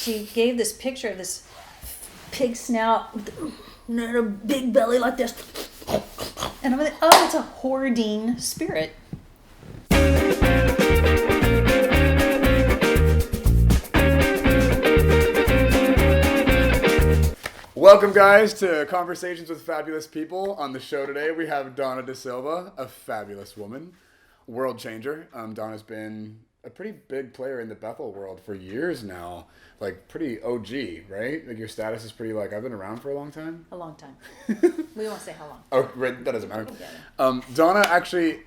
she gave this picture of this pig snout with a big belly like this. And I'm like, oh, it's a hoarding spirit. Welcome, guys, to Conversations with Fabulous People. On the show today, we have Dawna DeSilva, a fabulous woman, world changer. Dawna's been a pretty big player in the Bethel world for years now, like pretty OG, right? Like your status is pretty like, I've been around for a long time? A long time. We won't say how long. Oh, right, that doesn't matter. Dawna actually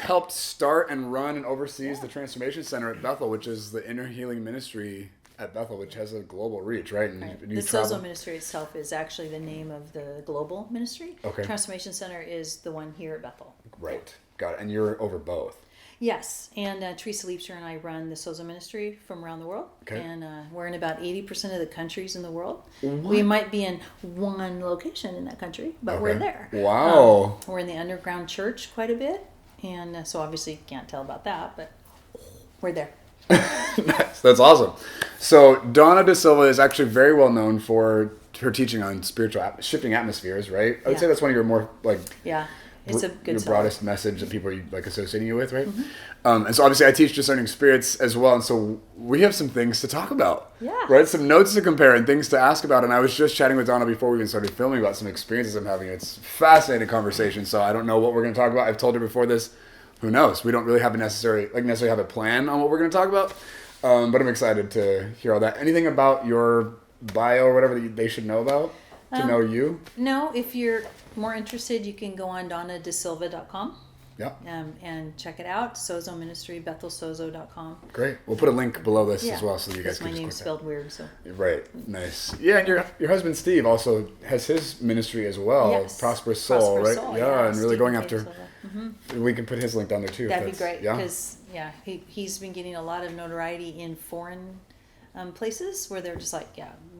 helped start and run and oversees the Transformation Center at Bethel, which is the inner healing ministry at Bethel, which has a global reach, right? And right. You the Sozo ministry itself is actually the name of the global ministry. Okay. Transformation Center is the one here at Bethel. Right. Got it. And you're over both. Yes. And Teresa Leapster and I run the Sozo ministry from around the world. Okay. And we're in about 80% of the countries in the world. What? We might be in one location in that country, but we're there. Wow. We're in the underground church quite a bit. And so obviously you can't tell about that, but we're there. Nice. That's awesome. So Dawna DeSilva is actually very well known for her teaching on shifting atmospheres, right? I would say that's one of your more like it's a good your song. broadest message that people are like associating you with, right? Mm-hmm. And so obviously I teach discerning spirits as well, and so we have some things to talk about, Yeah. right? Some notes to compare and things to ask about. And I was just chatting with Dawna before we even started filming about some experiences I'm having. It's a fascinating conversation. So I don't know what we're going to talk about. I've told her before this. Who knows? We don't really have necessarily have a plan on what we're going to talk about, but I'm excited to hear all that. Anything about your bio or whatever that they should know about to know you? No, if you're more interested, you can go on DawnaDeSilva.com. Yeah. And check it out. Sozo Ministry, BethelSozo.com. Great. We'll put a link below this as well, so you guys can my just name's click spelled weird, so. Right. Nice. Yeah, and your husband Steve also has his ministry as well, Yes. Prosperous Soul, right? Soul, yeah, and really Steve going and after. Mm-hmm. We can put his link down there too. That'd be great Yeah. because he's been getting a lot of notoriety in foreign places where they're just like,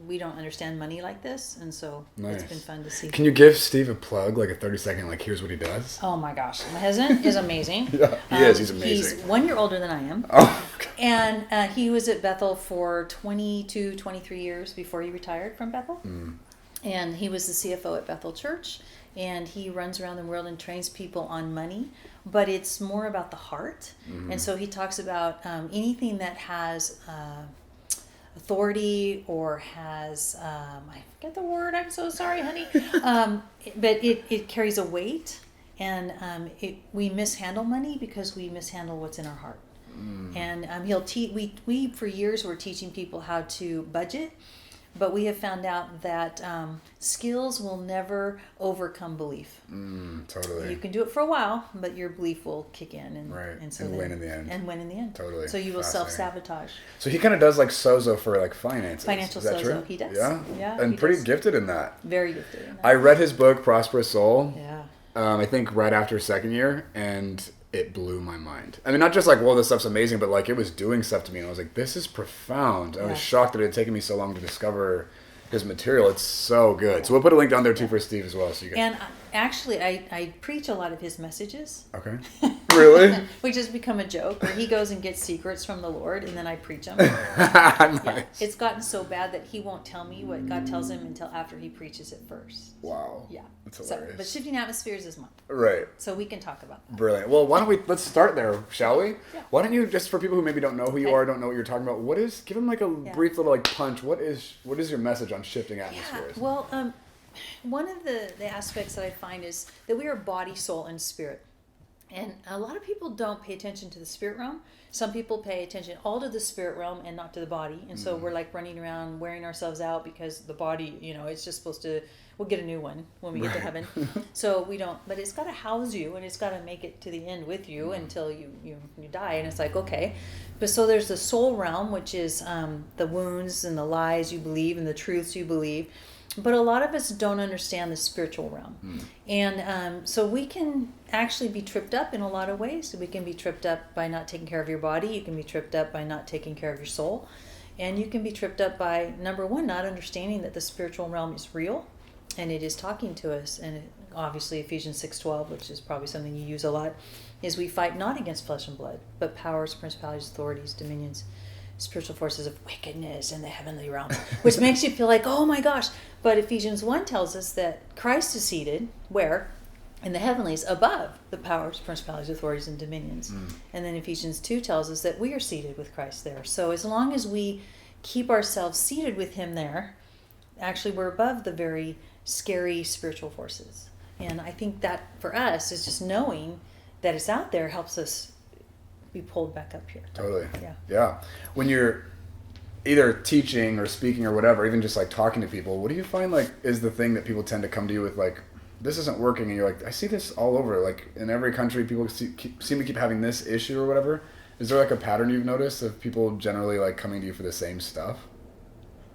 we don't understand money like this, and so Nice. It's been fun to see. Can you give Steve a plug, like a 30-second, like here's what he does? Oh my gosh, my husband is amazing. Yeah, he is. He's amazing. He's 1 year older than I am. Oh, okay. And he was at Bethel for 22, 23 years before he retired from Bethel. And he was the CFO at Bethel Church. And he runs around the world and trains people on money. But it's more about the heart. And so he talks about anything that has authority or has, I forget the word, I'm so sorry, honey. But it carries a weight. And we mishandle money because we mishandle what's in our heart. And he'll we for years were teaching people how to budget, but we have found out that skills will never overcome belief. Totally. You can do it for a while, but your belief will kick in and win in the end. And win in the end. Totally. So you will self-sabotage. So he kind of does like Sozo for like finances. Financial Is that Sozo, true? he does. Yeah. Yeah. And he pretty does. gifted in that. Very gifted in that. I read his book Prosperous Soul. Yeah. I think right after second year, and it blew my mind. I mean, not just like, whoa, this stuff's amazing, but like it was doing stuff to me, and I was like, this is profound. I was shocked that it had taken me so long to discover his material. It's so good. So we'll put a link down there too for Steve as well. So you guys. And actually, I preach a lot of his messages. Okay. Really? Which has become a joke, where he goes and gets secrets from the Lord, and then I preach them. Nice. Yeah. It's gotten so bad that he won't tell me what God tells him until after he preaches it first. Wow. Yeah. That's hilarious. But shifting atmospheres is mine. Right. So we can talk about that. Brilliant. Well, let's start there, shall we? Yeah. Why don't you, just for people who maybe don't know who you are, don't know what you're talking about, give them like a brief little like punch. What is your message on shifting atmospheres? Yeah. Well, one of the aspects that I find is that we are body, soul, and spirit. And a lot of people don't pay attention to the spirit realm. Some people pay attention all to the spirit realm and not to the body. And so we're like running around wearing ourselves out because the body, it's just supposed to, we'll get a new one when we get to heaven. So we don't, but it's got to house you and it's got to make it to the end with you until you die. And it's like, okay. But so there's the soul realm, which is the wounds and the lies you believe and the truths you believe. But a lot of us don't understand the spiritual realm. And so we can actually be tripped up in a lot of ways. So we can be tripped up by not taking care of your body. You can be tripped up by not taking care of your soul. And you can be tripped up by, number one, not understanding that the spiritual realm is real and it is talking to us. And obviously Ephesians 6:12, which is probably something you use a lot, is we fight not against flesh and blood, but powers, principalities, authorities, dominions, spiritual forces of wickedness in the heavenly realm, which makes you feel like, oh my gosh. But Ephesians 1 tells us that Christ is seated where? In the heavenlies, above the powers, principalities, authorities, and dominions. And then Ephesians 2 tells us that we are seated with Christ there. So as long as we keep ourselves seated with him there, actually we're above the very scary spiritual forces. And I think that for us is just knowing that it's out there helps us be pulled back up here. Totally. Yeah. When you're either teaching or speaking or whatever, even just like talking to people, what do you find like is the thing that people tend to come to you with, like, this isn't working, and you're like, I see this all over, like in every country people seem to keep having this issue or whatever? Is there like a pattern you've noticed of people generally like coming to you for the same stuff,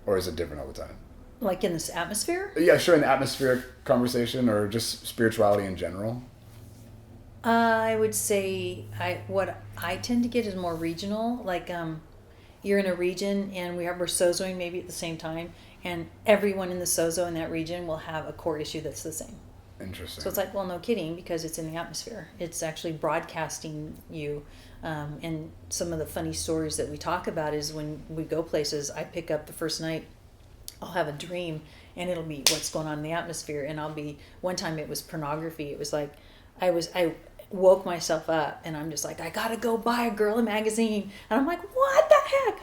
or is it different all the time? Like in this atmosphere? Yeah, sure, in the atmospheric conversation or just spirituality in general. I would say what I tend to get is more regional. Like you're in a region and we're sozoing maybe at the same time, and everyone in the sozo in that region will have a core issue that's the same. Interesting. So it's like, well, no kidding, because it's in the atmosphere. It's actually broadcasting you. And some of the funny stories that we talk about is when we go places, I pick up the first night, I'll have a dream, and it'll be what's going on in the atmosphere. And one time it was pornography. It was like, I woke myself up, and I'm just like, I gotta go buy a girl a magazine. And I'm like, what the heck?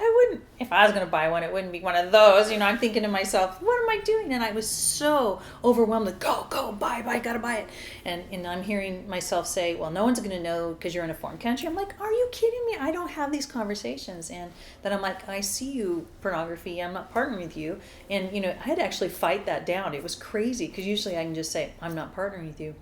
If I was gonna buy one, it wouldn't be one of those. I'm thinking to myself, what am I doing? And I was so overwhelmed, like, go, buy, gotta buy it. And I'm hearing myself say, well, no one's gonna know because you're in a foreign country. I'm like, are you kidding me? I don't have these conversations. And then I'm like, I see you, pornography, I'm not partnering with you. And, I had to actually fight that down. It was crazy, because usually I can just say, I'm not partnering with you.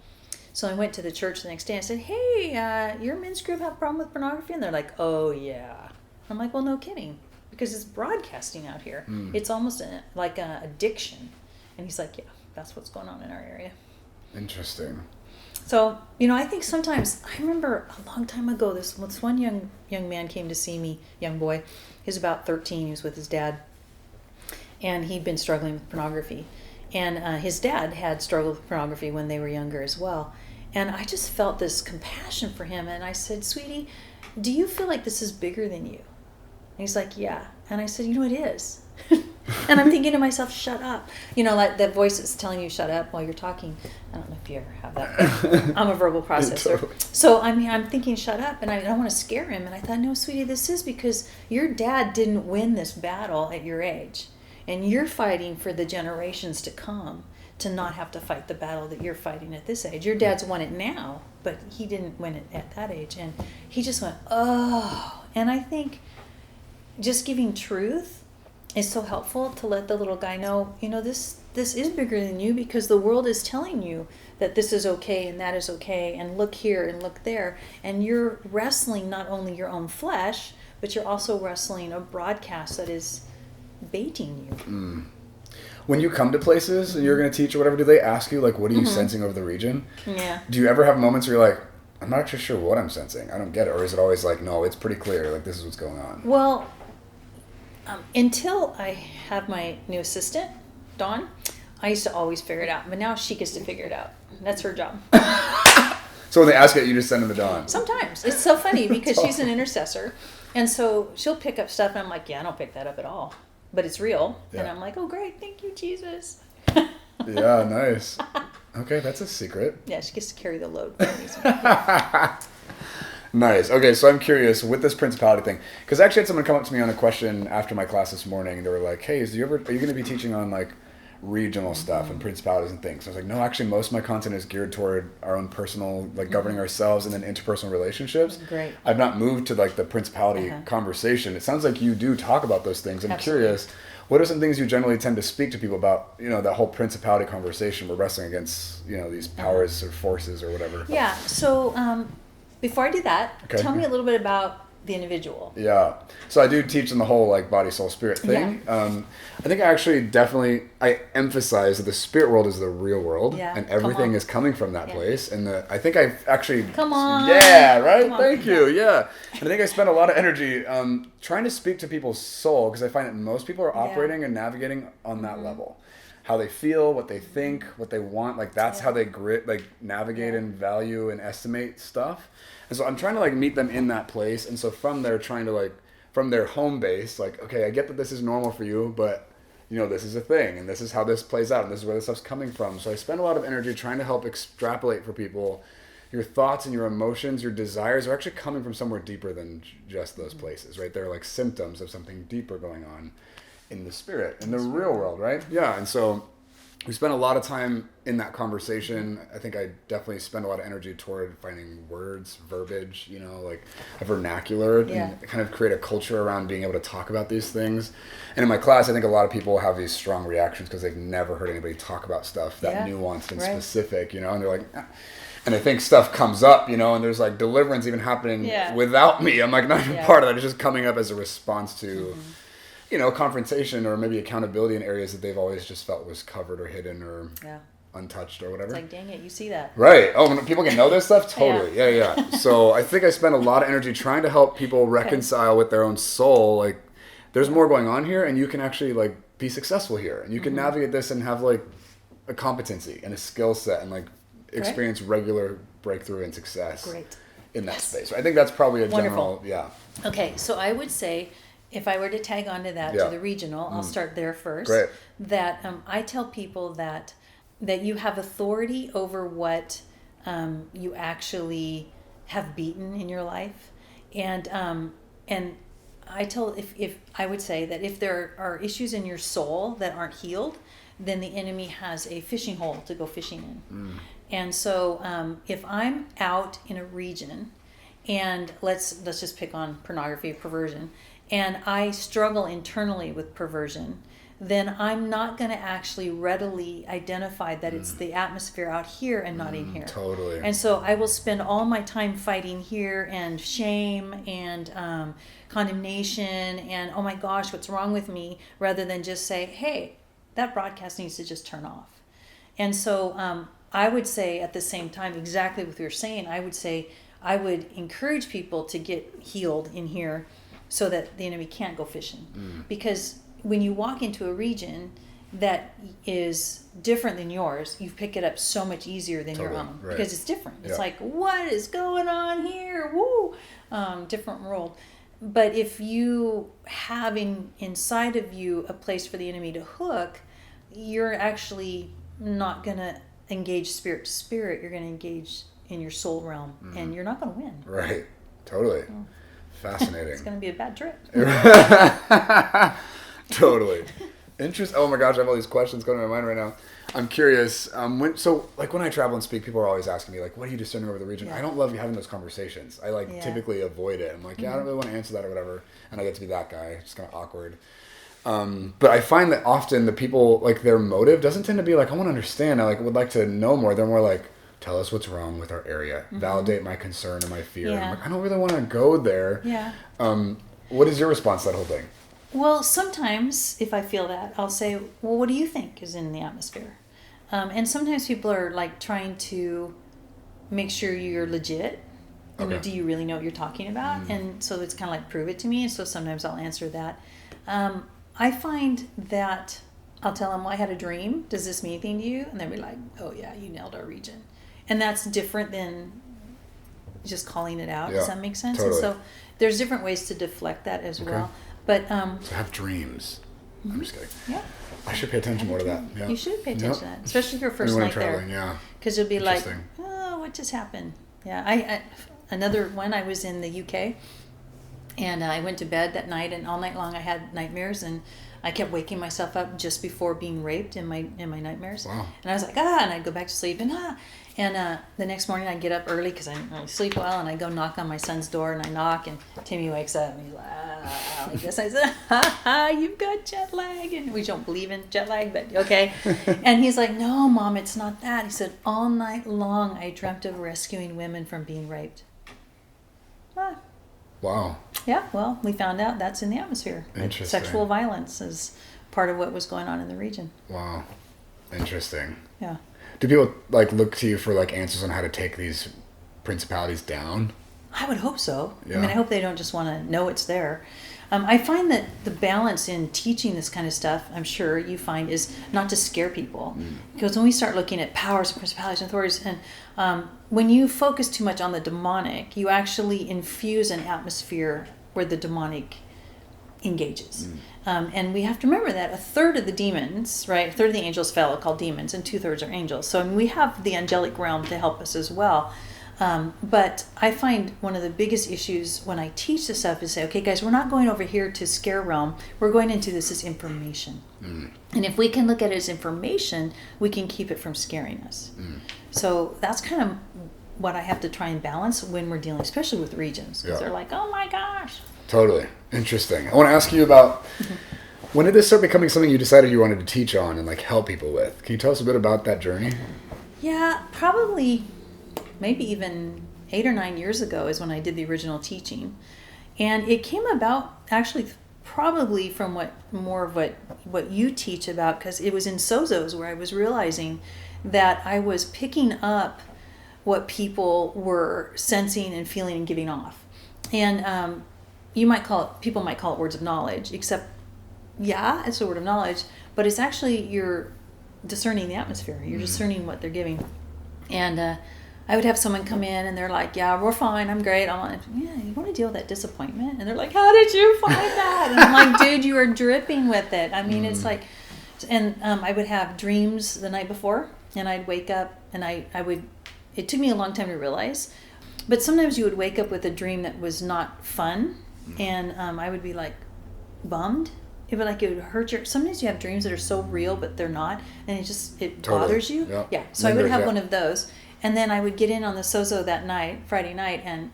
So I went to the church the next day and I said, hey, your men's group have a problem with pornography? And they're like, oh, yeah. I'm like, well, no kidding, because it's broadcasting out here. It's almost like an addiction. And he's like, yeah, that's what's going on in our area. Interesting. So, I think sometimes, I remember a long time ago, this one young man came to see me, young boy. He was about 13. He was with his dad. And he'd been struggling with pornography. And his dad had struggled with pornography when they were younger as well. And I just felt this compassion for him. And I said, sweetie, do you feel like this is bigger than you? And he's like, yeah. And I said, it is. And I'm thinking to myself, shut up. Like that voice that's telling you shut up while you're talking. I don't know if you ever have that. I'm a verbal processor. So I'm thinking shut up, and I don't want to scare him. And I thought, no, sweetie, this is because your dad didn't win this battle at your age. And you're fighting for the generations to come to not have to fight the battle that you're fighting at this age. Your dad's won it now, but he didn't win it at that age. And he just went, oh. And I think just giving truth is so helpful to let the little guy know, this is bigger than you, because the world is telling you that this is okay and that is okay, and look here and look there. And you're wrestling not only your own flesh, but you're also wrestling a broadcast that is baiting you. When you come to places and you're going to teach or whatever, do they ask you, like, what are you sensing over the region? Yeah. Do you ever have moments where you're like, I'm not actually sure what I'm sensing, I don't get it? Or is it always like, no, it's pretty clear, like, this is what's going on? Well, until I have my new assistant, Dawn, I used to always figure it out. But now she gets to figure it out. That's her job. So when they ask it, you just send them to Dawn? Sometimes. It's so funny because she's an intercessor. And so she'll pick up stuff, and I'm like, yeah, I don't pick that up at all. But it's real. Yeah. And I'm like, oh, great. Thank you, Jesus. Yeah, nice. Okay, that's a secret. Yeah, she gets to carry the load. Nice. Okay, so I'm curious with this principality thing, because I actually had someone come up to me on a question after my class this morning. They were like, hey, are you going to be teaching on like regional stuff and principalities and things? I was like, no, actually most of my content is geared toward our own personal, like governing ourselves and then interpersonal relationships. Great. I've not moved to like the principality conversation. It sounds like you do talk about those things. I'm Absolutely. Curious, what are some things you generally tend to speak to people about, that whole principality conversation? We're wrestling against, these powers or forces or whatever. Yeah. So before I do that, tell me a little bit about the individual. Yeah. So I do teach them the whole like body, soul, spirit thing. Yeah. I think I emphasize that the spirit world is the real world, and everything is coming from that place. And I think I've actually... Come on. Yeah, right? Thank you. Yeah. And I think I spend a lot of energy trying to speak to people's soul, because I find that most people are operating and navigating on that level. How they feel, what they think, what they want, like that's how they navigate and value and estimate stuff. And so I'm trying to like meet them in that place, and so from there trying to like from their home base, like, okay, I get that this is normal for you, but you know, this is a thing, and this is how this plays out, and this is where this stuff's coming from. So I spend a lot of energy trying to help extrapolate for people. Your thoughts and your emotions, your desires are actually coming from somewhere deeper than just those places, right? They're like symptoms of something deeper going on in the spirit, in the real world, right? Yeah, and so we spent a lot of time in that conversation. I think I definitely spent a lot of energy toward finding words, verbiage, you know, like a vernacular, and kind of create a culture around being able to talk about these things. And in my class, I think a lot of people have these strong reactions because they've never heard anybody talk about stuff that nuanced and specific, you know, and they're like, ah. And I think stuff comes up, you know, and there's like deliverance even happening without me. I'm like not even part of that. It's just coming up as a response to, you know, confrontation or maybe accountability in areas that they've always just felt was covered or hidden or untouched or whatever. It's like, dang it, you see that. Right. Oh, when people can know this stuff? Totally. Yeah. So I think I spent a lot of energy trying to help people reconcile with their own soul. Like, there's more going on here, and you can actually like be successful here, and you can navigate this and have like a competency and a skill set and like experience regular breakthrough and success in that space. I think that's probably a general, Okay, so I would say, if I were to tag onto that to the regional, I'll start there first. Great. That I tell people that you have authority over what you actually have beaten in your life, and I tell if I would say that if there are issues in your soul that aren't healed, then the enemy has a fishing hole to go fishing in. And so if I'm out in a region, and let's just pick on pornography, perversion, and I struggle internally with perversion, then I'm not going to actually readily identify that it's the atmosphere out here and not in here. Totally. And so I will spend all my time fighting here and shame and condemnation and, oh my gosh, what's wrong with me, rather than just say, hey, that broadcast needs to just turn off. And so I would say at the same time, exactly what you're saying, I would say I would encourage people to get healed in here so that the enemy can't go fishing. Because when you walk into a region that is different than yours, you pick it up so much easier than your own. Right. Because it's different. It's like, what is going on here? Woo! Different world. But if you have inside of you a place for the enemy to hook, you're actually not going to engage spirit to spirit. You're going to engage in your soul realm, and you're not going to win. Right. Totally. Fascinating. It's going to be a bad trip. Totally. Interesting. Oh my gosh, I have all these questions going to my mind right now. I'm curious. When I travel and speak, people are always asking me like, "What are you discerning over the region?" I don't love having those conversations. I typically avoid it. I'm like, I don't really want to answer that or whatever, and I get to be that guy. It's kind of awkward. But I find that often the people, like, their motive doesn't tend to be like, I want to understand. I would like to know more. They're more like, tell us what's wrong with our area. Validate my concern and my fear. I'm like, I don't really want to go there. What is your response to that whole thing? Well, sometimes if I feel that, I'll say, well, what do you think is in the atmosphere? And sometimes people are like trying to make sure you're legit. You know, do you really know what you're talking about? And so it's kind of like, prove it to me. And so sometimes I'll answer that. I find that I'll tell them, well, I had a dream. Does this mean anything to you? And they'll be like, oh yeah, you nailed our region. And that's different than just calling it out. Does that make sense? Totally. And so there's different ways to deflect that as well. But so have dreams. I'm just kidding. Yeah. I should pay attention more to that. Yeah. You should pay attention to that, especially if you're first night there. Yeah. Because you'll be like, oh, what just happened? Yeah. I another one. I was in the UK, and I went to bed that night, and all night long I had nightmares, and I kept waking myself up just before being raped in my nightmares. Wow. And I was like, and I'd go back to sleep, and And the next morning I get up early because I didn't really sleep well, and I go knock on my son's door, and I knock, and Timmy wakes up, and he's like this. I said, you've got jet lag, and we don't believe in jet lag, but okay. And he's like, no, Mom, it's not that. He said, all night long I dreamt of rescuing women from being raped. Wow. Yeah, well, we found out that's in the atmosphere. Interesting. Sexual violence is part of what was going on in the region. Wow. Interesting. Yeah. Do people look to you for answers on how to take these principalities down? I would hope so. Yeah. I mean, I hope they don't just want to know it's there. I find that the balance in teaching this kind of stuff, I'm sure you find, is not to scare people. Because when we start looking at powers and principalities and authorities, and when you focus too much on the demonic, you actually infuse an atmosphere where the demonic engages. And we have to remember that a third of the demons, right, a third of the angels fell, called demons, and 2/3 are angels. So we have the angelic realm to help us as well. But I find one of the biggest issues when I teach this stuff is say, okay, guys, we're not going over here to scare realm. We're going into this as information. And if we can look at it as information, we can keep it from scaring us. So that's kind of what I have to try and balance when we're dealing, especially with regions. Because they're like, oh my gosh. Totally. Interesting. I want to ask you about, when did this start becoming something you decided you wanted to teach on and like help people with? Can you tell us a bit about that journey? Yeah, probably maybe even 8 or 9 years ago is when I did the original teaching. And it came about actually probably from what you teach about, because it was in Sozos where I was realizing that I was picking up what people were sensing and feeling and giving off. And people might call it words of knowledge, except, yeah, it's a word of knowledge, but it's actually you're discerning the atmosphere. You're discerning what they're giving. And I would have someone come in and they're like, yeah, we're fine, I'm great. I'm like, yeah, you want to deal with that disappointment? And they're like, how did you find that? And I'm like, dude, you are dripping with it. I mean, it's like, and I would have dreams the night before, and I'd wake up and it took me a long time to realize, but sometimes you would wake up with a dream that was not fun, and I would be like bummed. It would hurt sometimes you have dreams that are so real, but they're not, and it bothers you. Yeah. So I would have one of those. And then I would get in on the Sozo that night, Friday night, and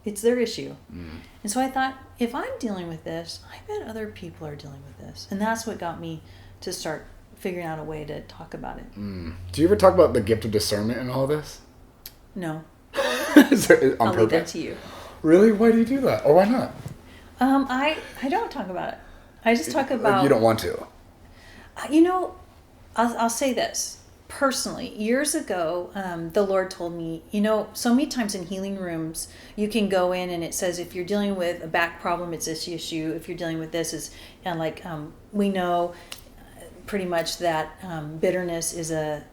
it's their issue. And so I thought, if I'm dealing with this, I bet other people are dealing with this. And that's what got me to start figuring out a way to talk about it. Do you ever talk about the gift of discernment in all this? No. I'll leave that to you. Really? Why do you do that? Or why not? I don't talk about it. I just talk about... You don't want to? I'll say this. Personally, years ago, the Lord told me, so many times in healing rooms, you can go in and it says, if you're dealing with a back problem, it's this issue. If you're dealing with this, we know pretty much that bitterness is a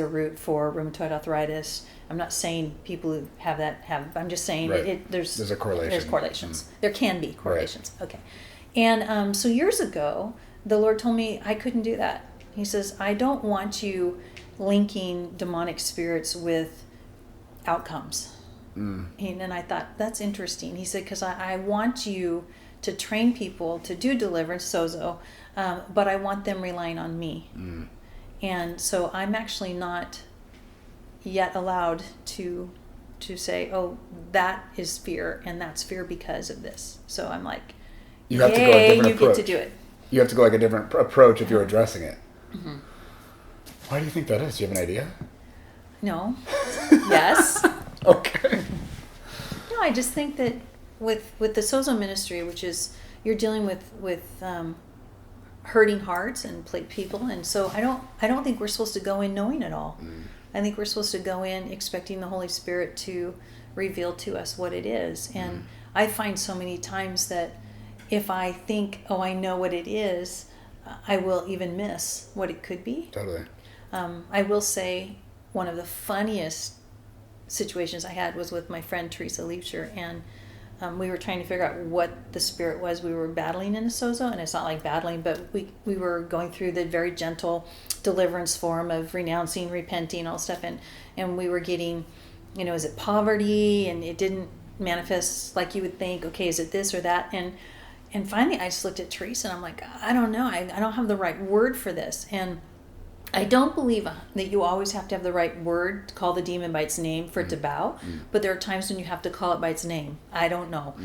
root for rheumatoid arthritis. I'm not saying people who have that I'm just saying there's a correlation. There's correlations. There can be correlations. Right. Okay. And so years ago, the Lord told me I couldn't do that. He says, I don't want you linking demonic spirits with outcomes. And I thought, that's interesting. He said, because I want you to train people to do deliverance, sozo, but I want them relying on me. And so I'm actually not yet allowed to say, oh, that is fear, and that's fear because of this. So I'm like, you have to go a different approach. Get to do it. You have to go like a different approach if you're addressing it. Why do you think that is? Do you have an idea? No. Yes. Okay. No, I just think that with the Sozo ministry, which is you're dealing with hurting hearts and people, and so I don't think we're supposed to go in knowing it all. I think we're supposed to go in expecting the Holy Spirit to reveal to us what it is. And I find so many times that if I think, oh, I know what it is, I will even miss what it could be. Totally. I will say one of the funniest situations I had was with my friend Teresa Leifscher, and we were trying to figure out what the spirit was we were battling in a sozo, and it's not like battling, but we were going through the very gentle deliverance form of renouncing, repenting, all stuff, and we were getting, is it poverty, and it didn't manifest like you would think, okay, is it this or that, and finally I just looked at Teresa and I'm like, I don't know, I don't have the right word for this. And I don't believe that you always have to have the right word to call the demon by its name for it to bow, but there are times when you have to call it by its name. I don't know,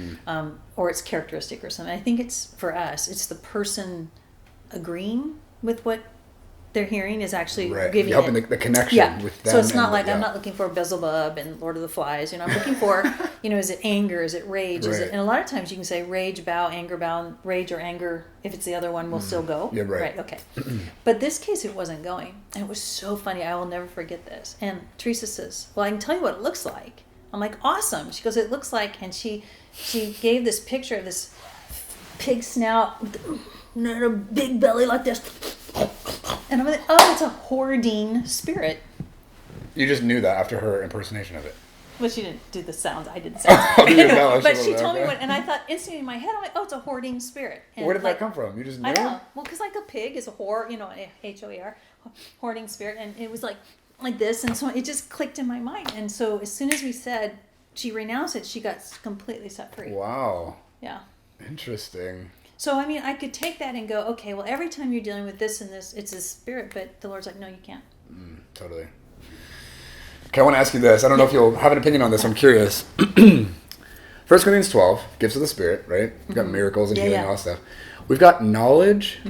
or its characteristic or something. I think it's, for us, it's the person agreeing with what they're hearing is actually giving helping the connection with them. So it's not like I'm not looking for Beelzebub and Lord of the Flies. I'm looking for, is it anger? Is it rage? Is it? And a lot of times you can say rage, bow, and rage or anger. If it's the other one, will still go. Yeah, right. Okay. But this case, it wasn't going. And it was so funny. I will never forget this. And Teresa says, well, I can tell you what it looks like. I'm like, awesome. She goes, it looks like, and she gave this picture of this pig snout, and a big belly like this. And I'm like, oh, it's a hoarding spirit. You just knew that after her impersonation of it. Well, she didn't do the sounds. I did the sounds. But she told me what, and I thought instantly in my head, I'm like, oh, it's a hoarding spirit. And where did that come from? You just knew? I know. Well, because like a pig is a whore, H-O-A-R, hoarding spirit. And it was like this. And so it just clicked in my mind. And so as soon as we said she renounced it, she got completely set free. Wow. Yeah. Interesting. So, I mean, I could take that and go, okay, well, every time you're dealing with this and this, it's a spirit. But the Lord's like, no, you can't. Totally. Okay, I want to ask you this. I don't know if you'll have an opinion on this. I'm curious. 1 Corinthians 12, gifts of the Spirit, right? We've got miracles and healing and all that stuff. We've got knowledge,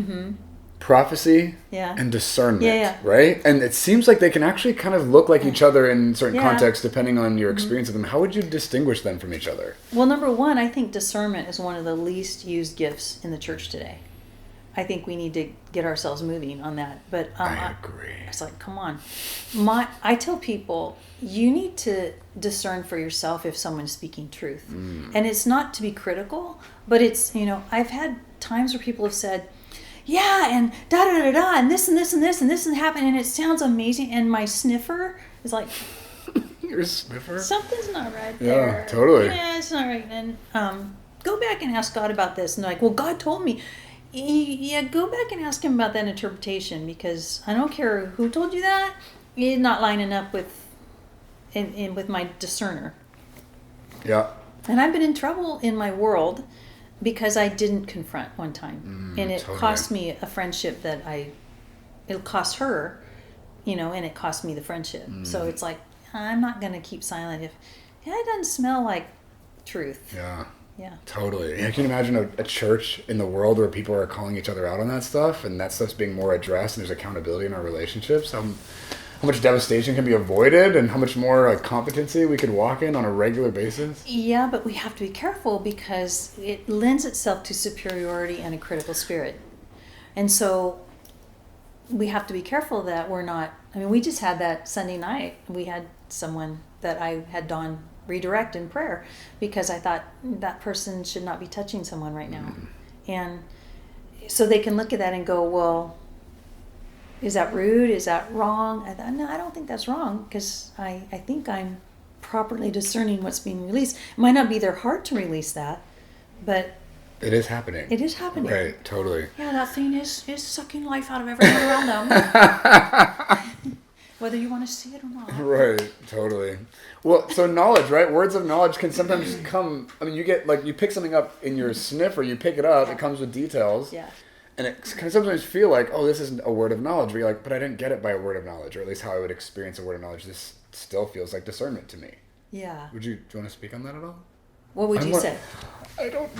prophecy, and discernment, right? And it seems like they can actually kind of look like each other in certain contexts depending on your experience of them. How would you distinguish them from each other? Well, number one, I think discernment is one of the least used gifts in the church today. I think we need to get ourselves moving on that. But I agree. It's like, come on. I tell people, you need to discern for yourself if someone's speaking truth. And it's not to be critical, but it's, I've had times where people have said, yeah, and da-da-da-da, and this and this and this and this and happened, and it sounds amazing. And my sniffer is like... Your sniffer? Something's not right there. Yeah, totally. Yeah, it's not right. And go back and ask God about this. And they're like, well, God told me. Yeah, go back and ask him about that interpretation, because I don't care who told you that, it's not lining up with my discerner. Yeah. And I've been in trouble in my world because I didn't confront one time. And it cost me a friendship it cost her, and it cost me the friendship. So it's like, I'm not going to keep silent if it doesn't smell like truth. Yeah. Yeah. Totally. And can you imagine a church in the world where people are calling each other out on that stuff, and that stuff's being more addressed, and there's accountability in our relationships? How much devastation can be avoided, and how much more competency we could walk in on a regular basis? Yeah, but we have to be careful because it lends itself to superiority and a critical spirit. And so we have to be careful that we're not... I mean, we just had that Sunday night. We had someone that I had Dawn redirect in prayer because I thought that person should not be touching someone right now. And so they can look at that and go, well, is that rude? Is that wrong? I thought, no, I don't think that's wrong, because I think I'm properly discerning what's being released. It might not be their heart to release that, but it is happening. It is happening. Right, totally. Yeah, that thing is sucking life out of everyone around them. Whether you want to see it or not. Right, totally. Well, so knowledge, right? Words of knowledge can sometimes come... I mean, you get, you pick something up in your sniff, or you pick it up, it comes with details. Yeah. And it can sometimes feel like, oh, this isn't a word of knowledge. But you're like, but I didn't get it by a word of knowledge, or at least how I would experience a word of knowledge. This still feels like discernment to me. Yeah. Do you want to speak on that at all? What would you say? I don't...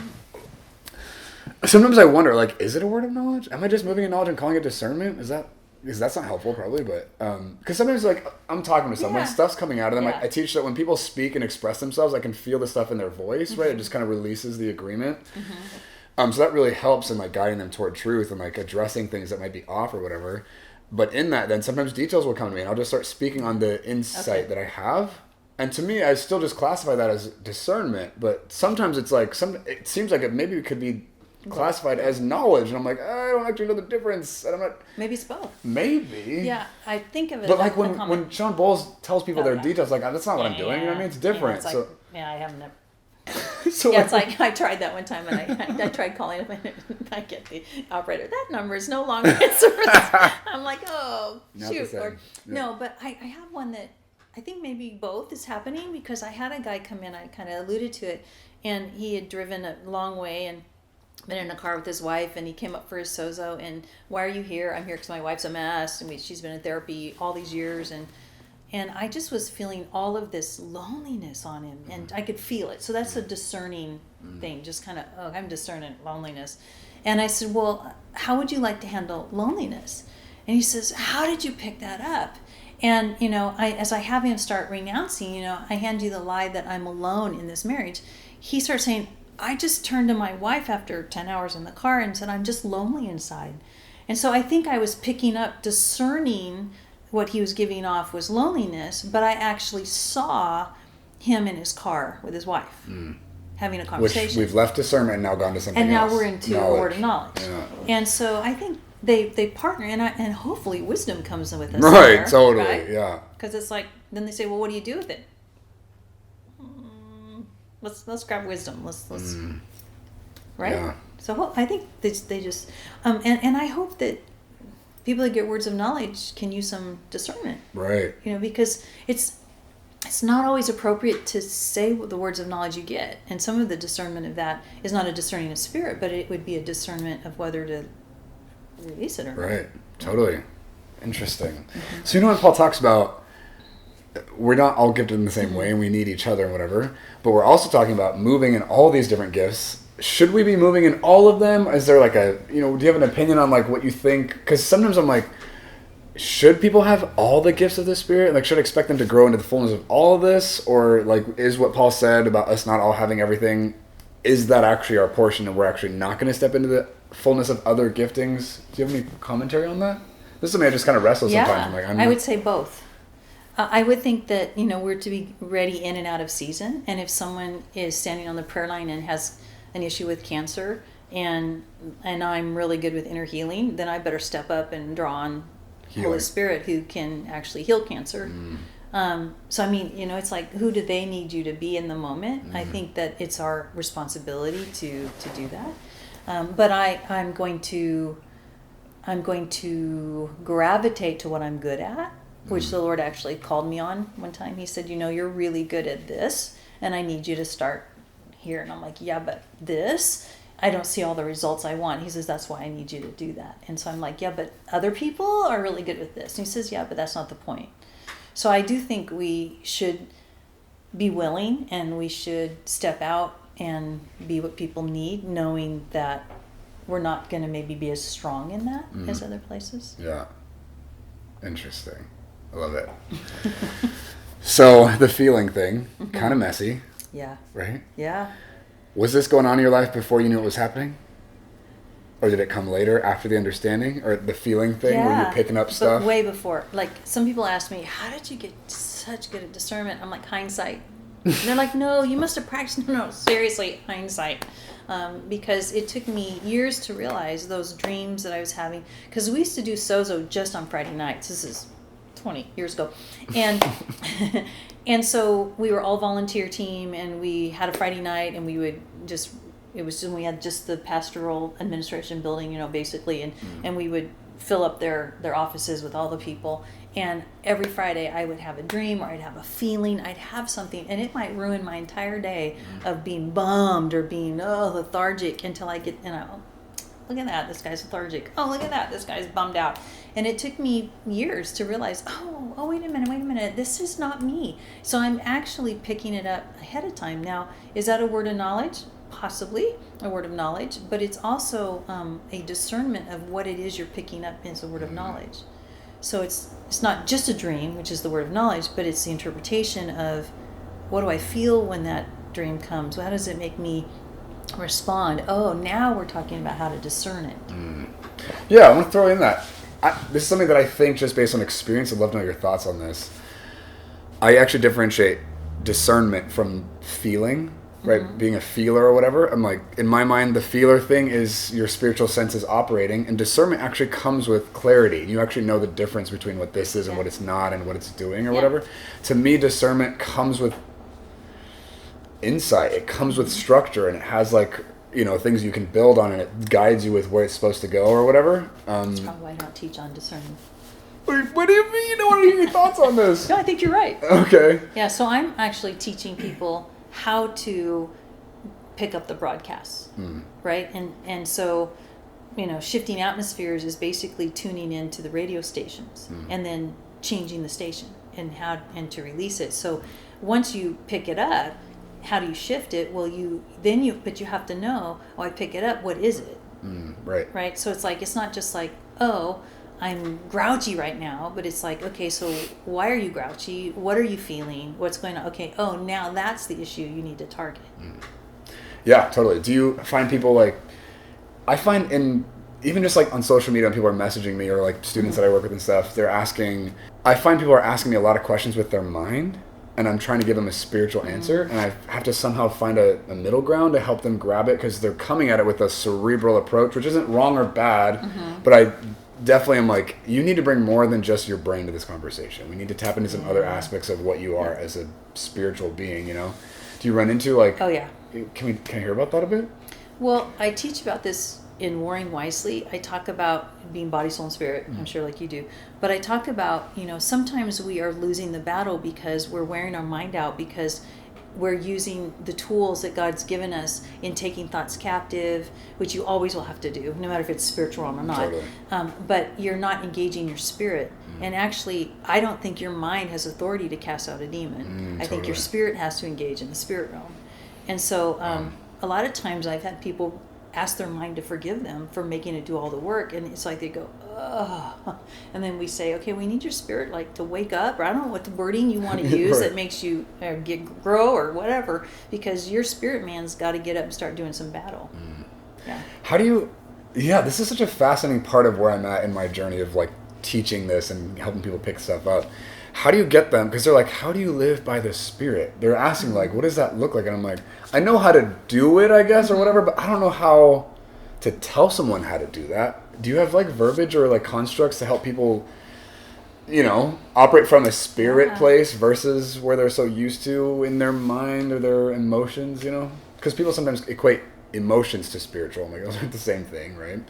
Sometimes I wonder, is it a word of knowledge? Am I just moving in knowledge and calling it discernment? Because that's not helpful, probably, but... Because sometimes, I'm talking to someone, stuff's coming out of them. Yeah. I teach that when people speak and express themselves, I can feel the stuff in their voice, right? It just kind of releases the agreement. So that really helps in, guiding them toward truth and, addressing things that might be off or whatever. But in that, then sometimes details will come to me, and I'll just start speaking on the insight that I have. And to me, I still just classify that as discernment, but sometimes it's it seems like maybe it could be classified as knowledge, and I'm like, I don't actually know the difference, and I'm not... Maybe it's both. Maybe. Yeah, I think of it. But when Sean Bowles tells people their details, that's not what I'm doing. You know what I mean? It's different. Yeah, I haven't. It's like I tried that one time, and I tried calling him, and I get the operator. That number is no longer in service. I'm like, oh shoot. No, but I have one that I think maybe both is happening, because I had a guy come in. I kind of alluded to it, and he had driven a long way and been in a car with his wife, and he came up for his sozo, and why are you here? I'm here because my wife's a mess, and she's been in therapy all these years, and I just was feeling all of this loneliness on him, and I could feel it. So that's a discerning thing, just kind of, I'm discerning loneliness. And I said, well, how would you like to handle loneliness? And he says, how did you pick that up? And, as I have him start renouncing, I hand you the lie that I'm alone in this marriage. He starts saying, I just turned to my wife after 10 hours in the car and said, I'm just lonely inside. And so I think I was picking up, discerning what he was giving off was loneliness, but I actually saw him in his car with his wife having a conversation. Which we've left discernment and now gone to something else. And now we're into a word of knowledge. Yeah. And so I think they partner, and hopefully wisdom comes in with us. Right, totally, right? Yeah. Because it's then they say, well, what do you do with it? let's grab wisdom. Let's right. Yeah. So I think they just and I hope that people that get words of knowledge can use some discernment. Right. Because it's not always appropriate to say the words of knowledge you get, and some of the discernment of that is not a discerning of spirit, but it would be a discernment of whether to release it or not. Right. Totally. Interesting. So when Paul talks about we're not all gifted in the same way and we need each other and whatever, but we're also talking about moving in all these different gifts. Should we be moving in all of them? Is there like do you have an opinion on like what you think? Because sometimes I'm like, should people have all the gifts of the Spirit? Like, should I expect them to grow into the fullness of all of this? Or like, is what Paul said about us not all having everything, is that actually our portion and we're actually not going to step into the fullness of other giftings? Do you have any commentary on that? This is something I just kind of wrestle sometimes. I'm like, I would say both. I would think that, we're to be ready in and out of season. And if someone is standing on the prayer line and has an issue with cancer and I'm really good with inner healing, then I better step up and draw on Holy Spirit who can actually heal cancer. So, it's like, who do they need you to be in the moment? I think that it's our responsibility to do that. But I'm going to gravitate to what I'm good at, which the Lord actually called me on one time. He said, you're really good at this, and I need you to start here. And I'm like, yeah, but this, I don't see all the results I want. He says, that's why I need you to do that. And so I'm like, yeah, but other people are really good with this. And he says, yeah, but that's not the point. So I do think we should be willing and we should step out and be what people need, knowing that we're not going to maybe be as strong in that as other places. Yeah. Interesting. I love it. So the feeling thing, kind of messy. Yeah. Right? Yeah. Was this going on in your life before you knew it was happening? Or did it come later after the understanding? Or the feeling thing where you're picking up stuff? But way before. Like, some people ask me, how did you get such good at discernment? I'm like, hindsight. And they're like, no, you must have practiced. No, seriously, hindsight. Because it took me years to realize those dreams that I was having. Because we used to do sozo just on Friday nights. This is 20 years ago. And and so we were all volunteer team, and we had a Friday night, and we would just, it was when we had just the pastoral administration building, basically, and we would fill up their offices with all the people. And every Friday I would have a dream, or I'd have a feeling, I'd have something, and it might ruin my entire day of being bummed or being lethargic until I get, look at that, this guy's lethargic. Oh, look at that, this guy's bummed out. And it took me years to realize, oh, wait a minute, this is not me. So I'm actually picking it up ahead of time. Now, is that a word of knowledge? Possibly a word of knowledge, but it's also a discernment of what it is you're picking up as a word of knowledge. So it's not just a dream, which is the word of knowledge, but it's the interpretation of, what do I feel when that dream comes? How does it make me respond? Oh, now we're talking about how to discern it. Yeah, I want to throw in that. This is something that I think, just based on experience, I'd love to know your thoughts on this. I actually differentiate discernment from feeling, right? Being a feeler or whatever. I'm like, in my mind, the feeler thing is your spiritual senses operating, and discernment actually comes with clarity. You actually know the difference between what this is and what it's not and what it's doing or whatever. To me, discernment comes with insight. It comes with structure, and it has things you can build on, and it guides you with where it's supposed to go or whatever. That's probably why I don't teach on discernment. What do you mean? You don't want to hear your thoughts on this? No, I think you're right. Okay. Yeah, so I'm actually teaching people how to pick up the broadcasts, right? And so, shifting atmospheres is basically tuning into the radio stations and then changing the station and to release it. So once you pick it up, how do you shift it? Well, but you have to know, I pick it up, what is it? Right. Right? So it's like, it's not just like, oh, I'm grouchy right now, but it's like, okay, so why are you grouchy? What are you feeling? What's going on? Okay, oh, now that's the issue you need to target. Yeah, totally. Do you find people I find even just on social media, when people are messaging me, or students that I work with and stuff, I find people are asking me a lot of questions with their mind, and I'm trying to give them a spiritual answer, and I have to somehow find a middle ground to help them grab it, because they're coming at it with a cerebral approach, which isn't wrong or bad, but I definitely am like, you need to bring more than just your brain to this conversation. We need to tap into some other aspects of what you are as a spiritual being, Do you run into like? Oh yeah. Can I hear about that a bit? Well, I teach about this in Warring Wisely. I talk about being body, soul, and spirit. I'm sure like you do. But I talk about, sometimes we are losing the battle because we're wearing our mind out because we're using the tools that God's given us in taking thoughts captive, which you always will have to do, no matter if it's spiritual realm or not. Totally. But you're not engaging your spirit. And actually, I don't think your mind has authority to cast out a demon. I think your spirit has to engage in the spirit realm. And so a lot of times I've had people ask their mind to forgive them for making it do all the work, and it's like they go, ugh. And then we say, okay, we need your spirit like to wake up, or I don't know what the wording you want to use right. that makes you grow or whatever, because your spirit man's got to get up and start doing some battle. Yeah. How do you? Yeah, this is such a fascinating part of where I'm at in my journey of like teaching this and helping people pick stuff up. How do you get them? Because they're like, how do you live by the Spirit? They're asking like, what does that look like? And I'm like, I know how to do it, I guess, or whatever, but I don't know how to tell someone how to do that. Do you have like verbiage or like constructs to help people, operate from a spirit place versus where they're so used to in their mind or their emotions, Because people sometimes equate emotions to spiritual. I'm like, those aren't the same thing, right?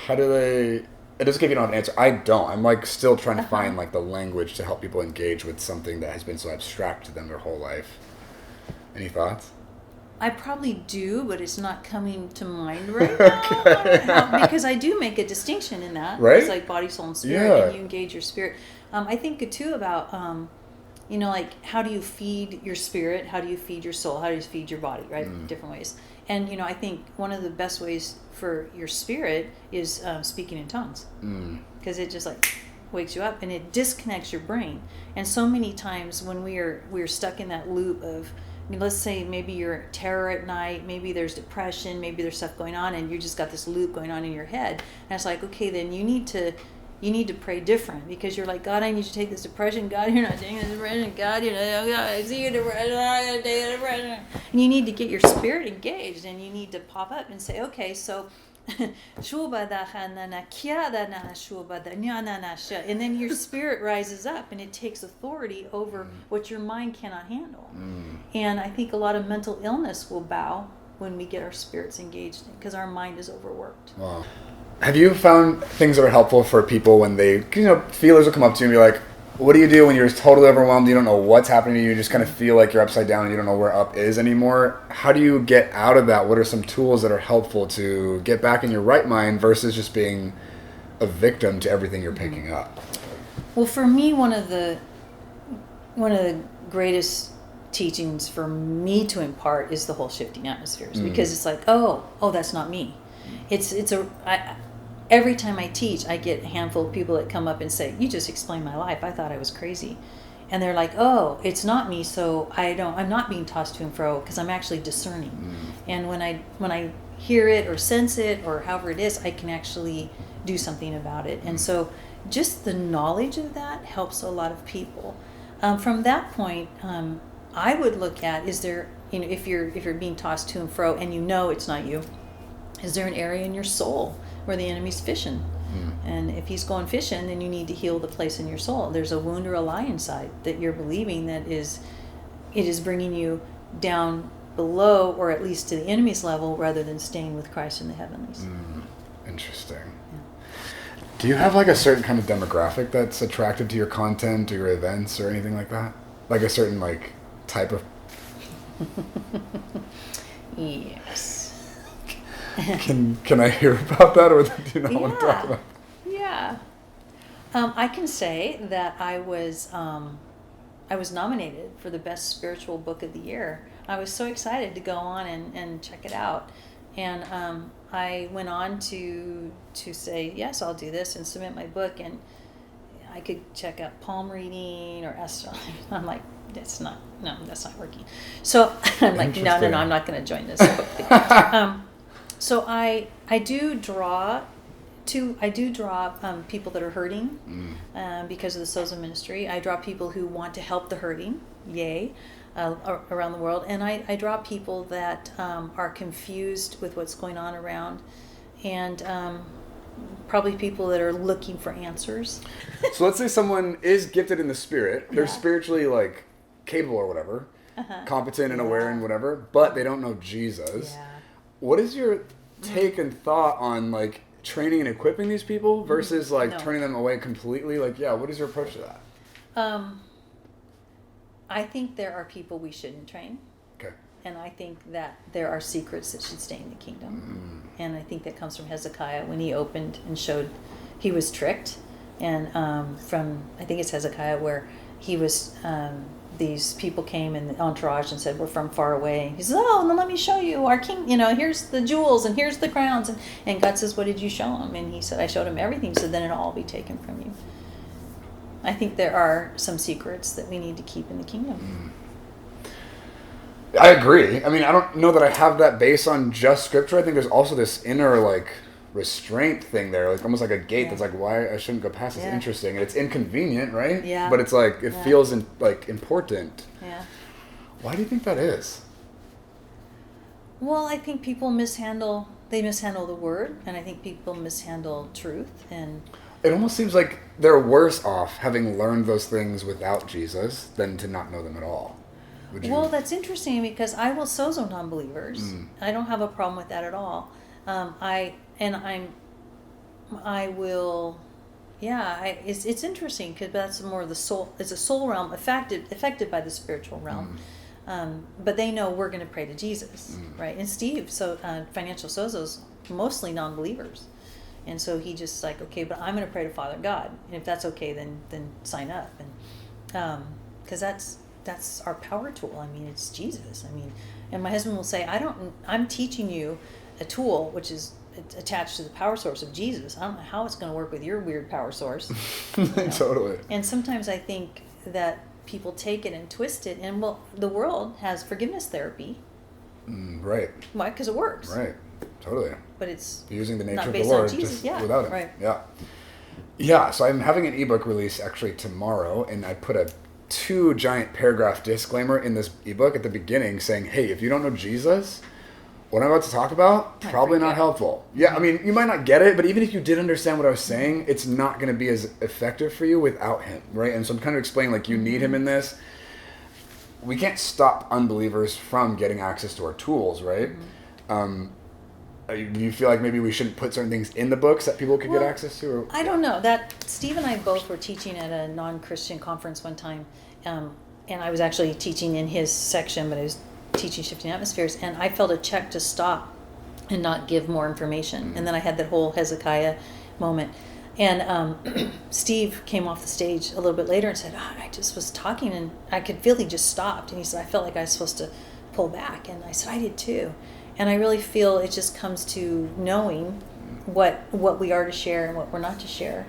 How do they... It doesn't give you an answer. I don't. I'm like still trying to find like the language to help people engage with something that has been so abstract to them their whole life. Any thoughts? I probably do, but it's not coming to mind right now. Because I do make a distinction in that. Right? It's like body, soul, and spirit, and you engage your spirit. I think too about, like how do you feed your spirit? How do you feed your soul? How do you feed your body, right? Different ways. And, I think one of the best ways for your spirit is speaking in tongues. Because it just like wakes you up and it disconnects your brain. And so many times when we're stuck in that loop of, let's say maybe you're terror at night, maybe there's depression, maybe there's stuff going on and you just got this loop going on in your head. And it's like, okay, then you need to pray different, because you're like, God, I need you to take this depression. God, you're not taking this depression. God, I see your depression. I'm going to take the depression. And you need to get your spirit engaged, and you need to pop up and say, okay, so and then your spirit rises up and it takes authority over what your mind cannot handle. And I think a lot of mental illness will bow when we get our spirits engaged, because our mind is overworked. Wow. Have you found things that are helpful for people when they, feelers will come up to you and be like, what do you do when you're totally overwhelmed, you don't know what's happening to you, you just kind of feel like you're upside down and you don't know where up is anymore? How do you get out of that? What are some tools that are helpful to get back in your right mind versus just being a victim to everything you're picking up? Well, for me, one of the greatest teachings for me to impart is the whole shifting atmospheres, because it's like, oh, that's not me. Every time I teach, I get a handful of people that come up and say, you just explained my life. I thought I was crazy. And they're like, oh, it's not me, so I'm not being tossed to and fro, because I'm actually discerning. And when I hear it or sense it or however it is, I can actually do something about it. And so just the knowledge of that helps a lot of people. From that point, I would look at, is there, if you're being tossed to and fro and it's not you, is there an area in your soul where the enemy's fishing? And if he's going fishing, then you need to heal the place in your soul. There's a wound or a lie inside that you're believing that it is bringing you down below, or at least to the enemy's level, rather than staying with Christ in the heavenlies. Interesting. Yeah. Do you have like a certain kind of demographic that's attracted to your content or your events or anything like that? Like a certain like type of... Yes. Can I hear about that, or do you not want to talk about it? Yeah. I can say that I was nominated for the best spiritual book of the year. I was so excited to go on and check it out, and I went on to say yes, I'll do this and submit my book, and I could check out palm reading or astrology. I'm like, that's not working. So I'm like, no, I'm not going to join this book thing. So I do draw people that are hurting because of the Sozo ministry. I draw people who want to help the hurting, around the world. And I draw people that are confused with what's going on around, and probably people that are looking for answers. So let's say someone is gifted in the spirit. They're spiritually like capable or whatever. competent and aware Yeah. and whatever, but they don't know Jesus. Yeah. What is your take and thought on like training and equipping these people versus like No. turning them away completely? Like, yeah, what is your approach to that? I think there are people we shouldn't train. Okay. And I think that there are secrets that should stay in the kingdom. And I think that comes from Hezekiah when he opened and showed he was tricked. And from, I think it's Hezekiah, where he was, these people came in the entourage and said, we're from far away. He says, oh, then let me show you our king, here's the jewels and here's the crowns. And God says, what did you show him? And he said, I showed him everything. So then it'll all be taken from you. I think there are some secrets that we need to keep in the kingdom. I agree. I mean, I don't know that I have that based on just scripture. I think there's also this inner like restraint thing there, like almost like a gate that's like, why I shouldn't go past. It's interesting and it's inconvenient, right? Yeah. But it's like it feels like important. Yeah. Why do you think that is? Well, I think people mishandle the word, and I think people mishandle truth, and It almost seems like they're worse off having learned those things without Jesus than to not know them at all. Would you? well, that's interesting because I will sozo non-believers. I don't have a problem with that at all. It's interesting because that's more of the soul. It's a soul realm affected by the spiritual realm. But they know we're going to pray to Jesus, right? And Steve, financial sozos, mostly non-believers. And so he just like, okay, but I'm going to pray to Father God. And if that's okay, then sign up. And because that's our power tool. I mean, it's Jesus. I mean, and my husband will say, I'm teaching you a tool which is attached to the power source of Jesus. I don't know how it's going to work with your weird power source. Totally. And sometimes I think that people take it and twist it. And well, the world has forgiveness therapy. Right. Why? Because it works. Right. Totally. But it's using the nature not of the based on Lord Jesus. just Yeah, without him. right. Yeah. Yeah. So I'm having an ebook release actually tomorrow, and I put a 2 giant paragraph disclaimer in this ebook at the beginning saying, hey, if you don't know Jesus, what I'm about to talk about, probably not helpful. Yeah, I mean, you might not get it, but even if you did understand what I was saying, it's not going to be as effective for you without him, right? And so I'm kind of explaining, like, you need him in this. We can't stop unbelievers from getting access to our tools, right? Do you feel like maybe we shouldn't put certain things in the books that people could get access to? Or? I don't know. That Steve and I both were teaching at a non-Christian conference one time, and I was actually teaching in his section, but I was teaching Shifting Atmospheres, and I felt a check to stop and not give more information. And then I had that whole Hezekiah moment. And Steve came off the stage a little bit later and said, I just was talking, and I could feel he just stopped. And he said, I felt like I was supposed to pull back. And I said, I did too. And I really feel it just comes to knowing what we are to share and what we're not to share.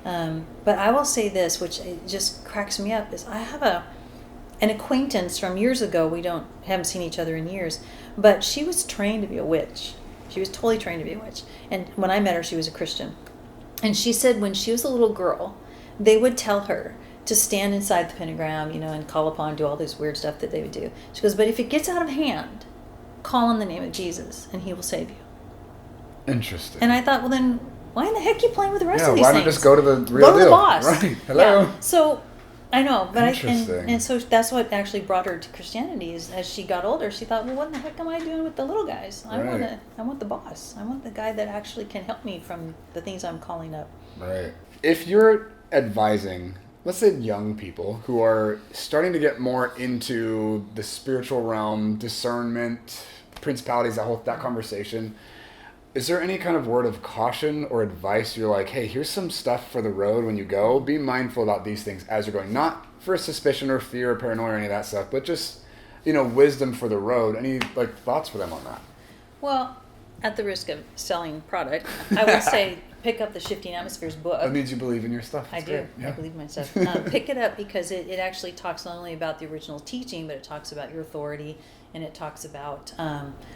But I will say this, which just cracks me up, is I have an acquaintance from years ago. We haven't seen each other in years, but she was trained to be a witch. She was totally trained to be a witch. And when I met her, she was a Christian. And she said when she was a little girl, they would tell her to stand inside the pentagram, and call upon, do all this weird stuff that they would do. She goes, but if it gets out of hand, call on the name of Jesus and he will save you. Interesting. And I thought, well then, why in the heck are you playing with the rest of these why things? not just go to the real deal? Go to the boss. Right. Hello. Yeah. So, I know, but Interesting. and so that's what actually brought her to Christianity. Is as she got older, she thought, well, what in the heck am I doing with the little guys? I want the boss. I want the guy that actually can help me from the things I'm calling up. Right. If you're advising, let's say, young people who are starting to get more into the spiritual realm, discernment, principalities, that conversation, is there any kind of word of caution or advice you're like, hey, here's some stuff for the road when you go? Be mindful about these things as you're going. Not for suspicion or fear or paranoia or any of that stuff, but just, wisdom for the road. Any thoughts for them on that? Well, at the risk of selling product, I would say pick up the Shifting Atmospheres book. That means you believe in your stuff. That's I do. great. Yeah. I believe in my stuff. Pick it up because it actually talks not only about the original teaching, but it talks about your authority, and it talks about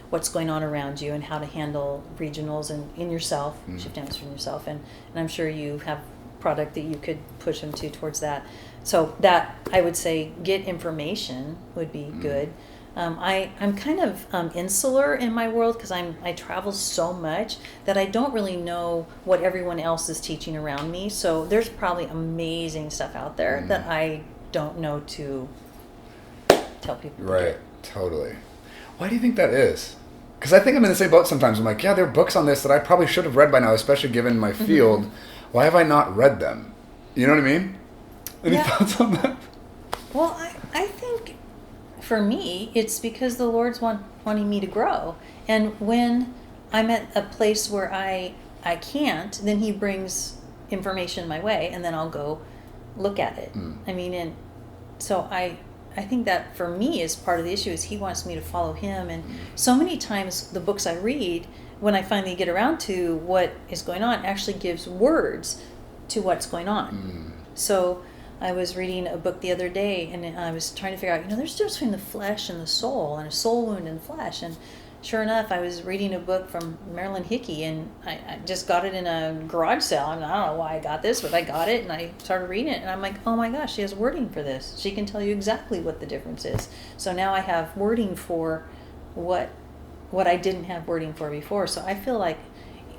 what's going on around you and how to handle regionals and in yourself, Shift Atmosphere in yourself. And I'm sure you have product that you could push them towards that. So that, I would say, get information would be good. I'm kind of insular in my world because I travel so much that I don't really know what everyone else is teaching around me. So there's probably amazing stuff out there that I don't know to tell people to Right. get. Totally. Why do you think that is? Because I think I'm in the same boat sometimes. I'm like, yeah, there are books on this that I probably should have read by now, especially given my field. Why have I not read them? You know what I mean? Any thoughts on that? Well, I think for me, it's because the Lord's wanting me to grow. And when I'm at a place where I can't, then he brings information my way, and then I'll go look at it. I mean, and so I think that for me is part of the issue, is he wants me to follow him. And so many times the books I read, when I finally get around to what is going on, actually gives words to what's going on. So I was reading a book the other day, and I was trying to figure out, there's a difference between the flesh and the soul, and a soul wound and flesh. And sure enough, I was reading a book from Marilyn Hickey, and I just got it in a garage sale. I don't know why I got this, but I got it, and I started reading it, and I'm like, oh my gosh, she has wording for this. She can tell you exactly what the difference is. So now I have wording for what I didn't have wording for before. So I feel like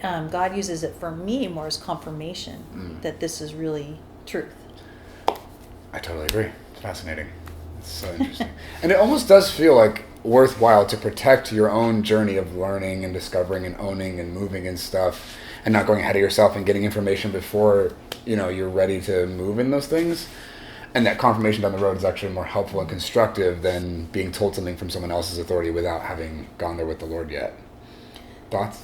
God uses it for me more as confirmation that this is really truth. I totally agree. It's fascinating. It's so interesting. And it almost does feel like worthwhile to protect your own journey of learning and discovering and owning and moving and stuff, and not going ahead of yourself and getting information before you're ready to move in those things. And that confirmation down the road is actually more helpful and constructive than being told something from someone else's authority without having gone there with the Lord yet. Thoughts?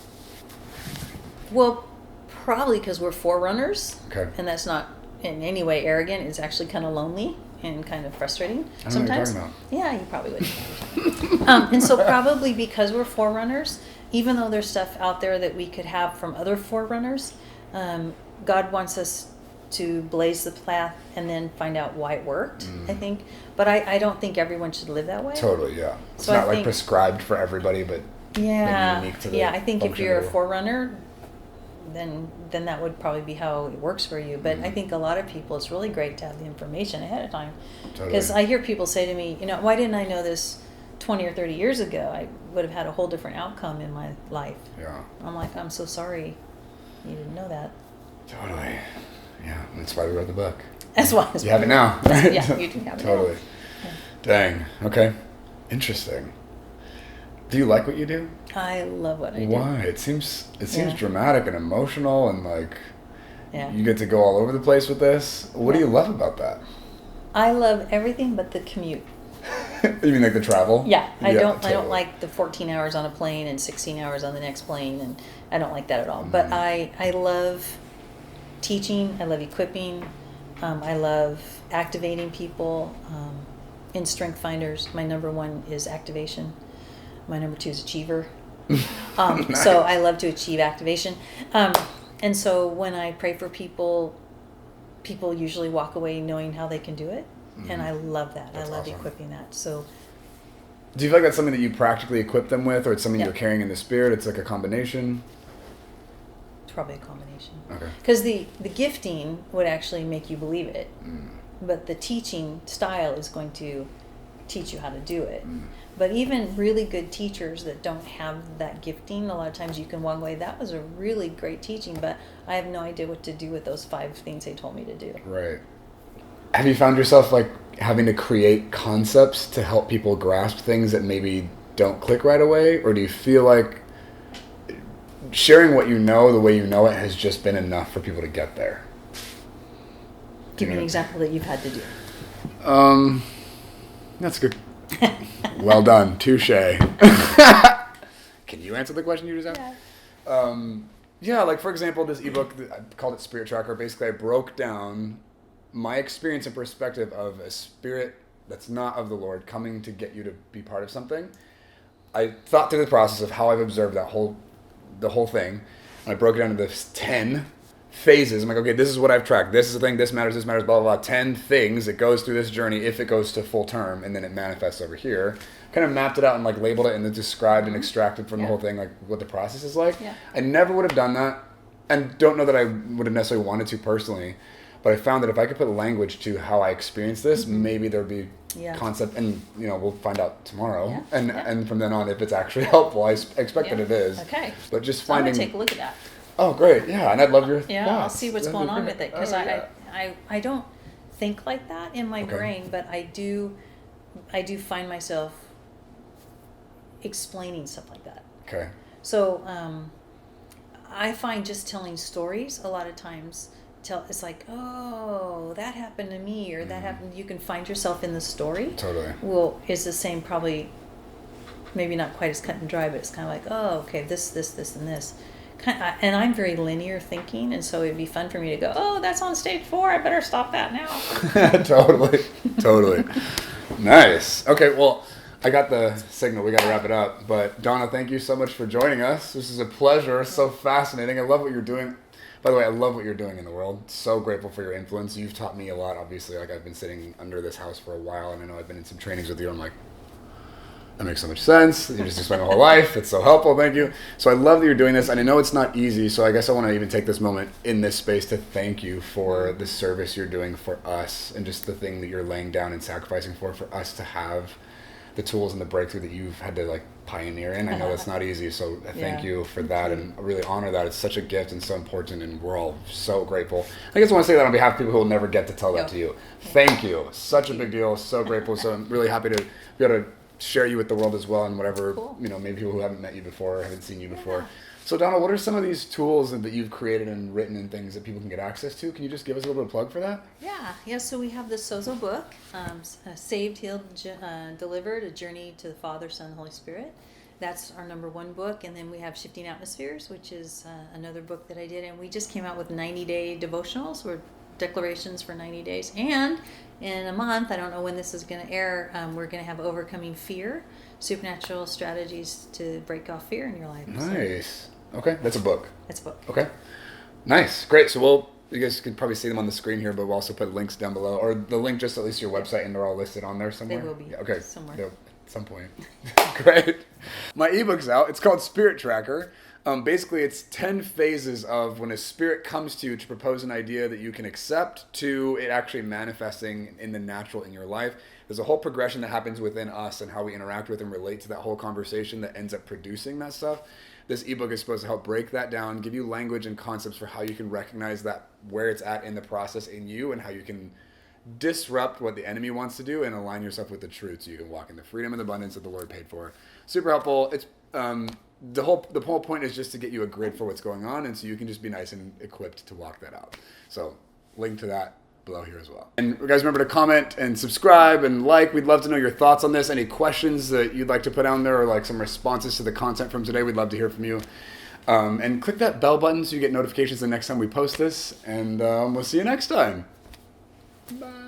Well, probably because we're forerunners. Okay. And that's not in any way arrogant. It's actually kind of lonely and kind of frustrating I don't sometimes. know what you're Yeah, you probably would. And so probably because we're forerunners, even though there's stuff out there that we could have from other forerunners, God wants us to blaze the path and then find out why it worked, I think. But I don't think everyone should live that way. Totally, yeah. It's So not I like think- prescribed for everybody, but Yeah, maybe unique to the yeah. I think if function you're of a the- forerunner, then that would probably be how it works for you. But I think a lot of people, it's really great to have the information ahead of time. Because Totally. I hear people say to me, why didn't I know this 20 or 30 years ago? I would have had a whole different outcome in my life. Yeah. I'm like, I'm so sorry you didn't know that. Totally. Yeah, that's why we wrote the book. That's why. You have it now, right? Yeah, you do have it now. Totally. Dang. Okay. Interesting. Do you like what you do? I love what I do. Why? It seems Yeah. dramatic and emotional, and like Yeah. you get to go all over the place with this. What do Yeah. you love about that? I love everything but the commute. You mean like the travel? Yeah, I don't totally. like the 14 hours on a plane and 16 hours on the next plane, and I don't like that at all. But I love teaching. I love equipping. I love activating people in Strength Finders. My number 1 is activation. My number 2 is achiever. Nice. So I love to achieve activation. And so when I pray for people usually walk away knowing how they can do it. And I love that. That's I love awesome. equipping that. So Do you feel like that's something that you practically equip them with, or it's something Yeah. you're carrying in the spirit? It's like a combination. it's probably a combination. Okay. Because the gifting would actually make you believe it. But the teaching style is going to teach you how to do it. But even really good teachers that don't have that gifting, a lot of times you can walk away, that was a really great teaching, but I have no idea what to do with those 5 things they told me to do. Right. Have you found yourself like having to create concepts to help people grasp things that maybe don't click right away? Or do you feel like sharing what you know the way you know it has just been enough for people to get there? Give me an example that you've had to do. That's good. Well done. Touche. Can you answer the question you just asked? Yeah, like for example, this ebook, I called it Spirit Tracker. Basically, I broke down my experience and perspective of a spirit that's not of the Lord coming to get you to be part of something. I thought through the process of how I've observed the whole thing, and I broke it down into 10 phases. I'm like, okay, this is what I've tracked. This is the thing. This matters, blah, blah, blah. 10 things. It goes through this journey if it goes to full term, and then it manifests over here. Kind of mapped it out and like labeled it and then described and extracted from the whole thing, like what the process is like. Yeah. I never would have done that, and don't know that I would have necessarily wanted to personally, but I found that if I could put language to how I experienced this, maybe there'd be concept, and we'll find out tomorrow. Yeah. And from then on, if it's actually helpful, I expect that it is. Okay. But just So I'm finding. going to take a look at that. Oh, great! Yeah, and I'd love your Yeah, thoughts. I'll see what's That'd going be on great. with it, because Oh, yeah. I don't think like that in my Okay. brain, but I do I do find myself explaining stuff like that. Okay. So I find just telling stories a lot of times, it's like, oh, that happened to me, or that happened. You can find yourself in the story. Totally. Well, is the same, probably, maybe not quite as cut and dry, but it's kind of like, oh, okay, this, and this. And I'm very linear thinking, and so it'd be fun for me to go, oh, that's on stage 4. I better stop that now. Totally. Nice. Okay, well, I got the signal. We got to wrap it up. But Dawna, thank you so much for joining us. This is a pleasure. So fascinating. I love what you're doing. By the way, I love what you're doing in the world. So grateful for your influence. You've taught me a lot, obviously. Like, I've been sitting under this house for a while, and I know I've been in some trainings with you. I'm like, that makes so much sense. You just explained my whole life. It's so helpful. Thank you. So I love that you're doing this, and I know it's not easy. So I guess I want to even take this moment in this space to thank you for the service you're doing for us, and just the thing that you're laying down and sacrificing for us to have the tools and the breakthrough that you've had to like pioneer in. I know that's not easy. So thank you for that, and I really honor that. It's such a gift and so important, and we're all so grateful. I guess I want to say that on behalf of people who will never get to tell that to you. Thank you. Such a big deal. So grateful. So I'm really happy to be able to share you with the world as well, and whatever, maybe people who haven't met you before or haven't seen you before. So Dawna, what are some of these tools that you've created and written and things that people can get access to? Can you just give us a little bit of plug for that? Yeah. So we have the Sozo book, Saved, Healed, Delivered, A Journey to the Father, Son, and Holy Spirit. That's our number 1 book. And then we have Shifting Atmospheres, which is another book that I did. And we just came out with 90-day devotionals, or declarations for 90 days. And in a month, I don't know when this is going to air, we're going to have Overcoming Fear, Supernatural Strategies to Break Off Fear in Your Life. Nice. Okay, that's a book. That's a book. Okay. Nice. Great. So you guys could probably see them on the screen here, but we'll also put links down below, or the link just at least to your website, and they're all listed on there somewhere. They will be. Yeah, okay. Somewhere. At some point. Great. My ebook's out. It's called Spirit Tracker. Basically, it's 10 phases of when a spirit comes to you to propose an idea that you can accept, to it actually manifesting in the natural in your life. There's a whole progression that happens within us and how we interact with and relate to that whole conversation that ends up producing that stuff. This ebook is supposed to help break that down, give you language and concepts for how you can recognize that, where it's at in the process in you, and how you can disrupt what the enemy wants to do and align yourself with the truth, so you can walk in the freedom and abundance that the Lord paid for. Super helpful. It's the whole point is just to get you a grid for what's going on, and so you can just be nice and equipped to walk that out. So link to that below here as well. And guys, remember to comment and subscribe and like. We'd love to know your thoughts on this. Any questions that you'd like to put down there, or like some responses to the content from today, we'd love to hear from you. And click that bell button so you get notifications the next time we post this. And we'll see you next time. Bye.